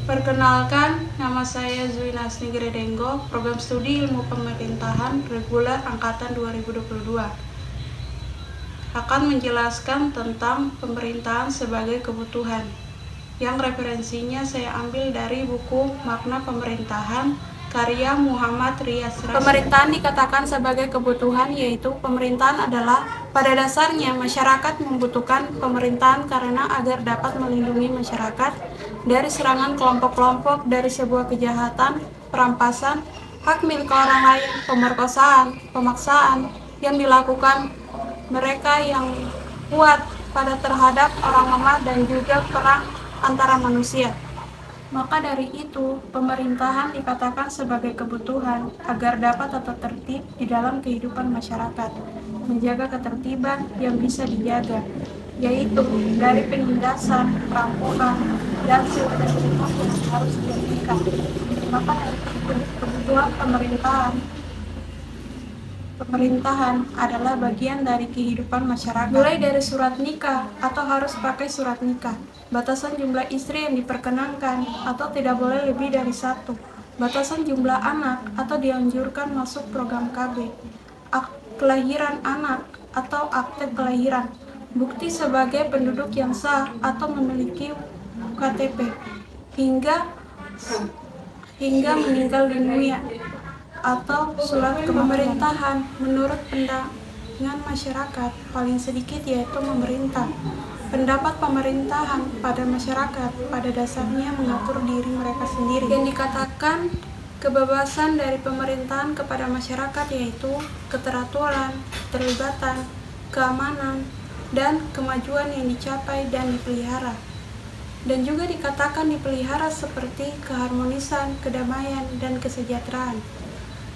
Perkenalkan, nama saya Zuina Asnigredengo, Program Studi Ilmu Pemerintahan Reguler Angkatan 2022. Akan menjelaskan tentang pemerintahan sebagai kebutuhan, yang referensinya saya ambil dari buku Makna Pemerintahan, karya Muhammad Riaz Rasyid. Pemerintahan dikatakan sebagai kebutuhan, yaitu pemerintahan adalah pada dasarnya masyarakat membutuhkan pemerintahan karena agar dapat melindungi masyarakat dari serangan kelompok-kelompok dari sebuah kejahatan, perampasan, hak milik orang lain, pemerkosaan, pemaksaan yang dilakukan mereka yang kuat pada terhadap orang lemah dan juga perang antara manusia. Maka dari itu, pemerintahan dikatakan sebagai kebutuhan agar dapat tetap tertib di dalam kehidupan masyarakat, menjaga ketertiban yang bisa dijaga, yaitu dari penindasan, perampokan, dan segala yang harus dihentikan. Maka dari itu, kebutuhan pemerintahan adalah bagian dari kehidupan masyarakat. Mulai dari surat nikah atau harus pakai surat nikah, batasan jumlah istri yang diperkenankan atau tidak boleh lebih dari satu, batasan jumlah anak atau dianjurkan masuk program KB, kelahiran anak atau akte kelahiran, bukti sebagai penduduk yang sah atau memiliki KTP, hingga meninggal dunia atau surat pemerintahan. Menurut pandangan masyarakat, paling sedikit yaitu memerintah. Pendapat pemerintahan pada masyarakat pada dasarnya mengatur diri mereka sendiri. Yang dikatakan kebebasan dari pemerintahan kepada masyarakat yaitu keteraturan, keterlibatan, keamanan, dan kemajuan yang dicapai dan dipelihara. Dan juga dikatakan dipelihara seperti keharmonisan, kedamaian, dan kesejahteraan.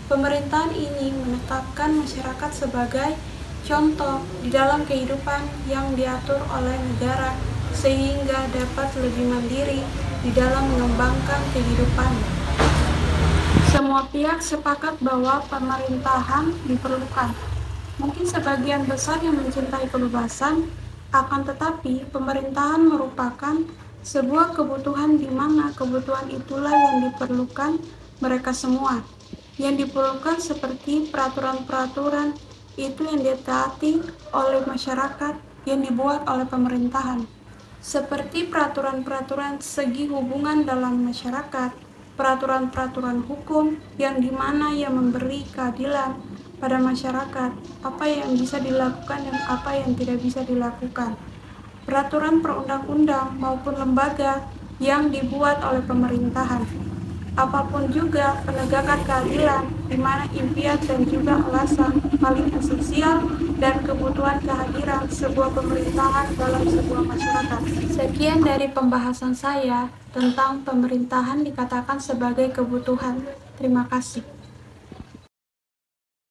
Pemerintahan ini menetapkan masyarakat sebagai contoh di dalam kehidupan yang diatur oleh negara sehingga dapat lebih mandiri di dalam mengembangkan kehidupan. Semua pihak sepakat bahwa pemerintahan diperlukan. Mungkin sebagian besar yang mencintai kebebasan, akan tetapi pemerintahan merupakan sebuah kebutuhan di mana kebutuhan itulah yang diperlukan mereka semua. Yang diperlukan seperti peraturan-peraturan itu yang ditaati oleh masyarakat yang dibuat oleh pemerintahan. Seperti peraturan-peraturan segi hubungan dalam masyarakat, peraturan-peraturan hukum yang dimana yang memberi keadilan pada masyarakat, apa yang bisa dilakukan dan apa yang tidak bisa dilakukan. Peraturan perundang-undang maupun lembaga yang dibuat oleh pemerintahan. Apapun juga penegakan keadilan, di mana impian dan juga alasan paling esensial dan kebutuhan kehadiran sebuah pemerintahan dalam sebuah masyarakat. Sekian dari pembahasan saya tentang pemerintahan dikatakan sebagai kebutuhan. Terima kasih.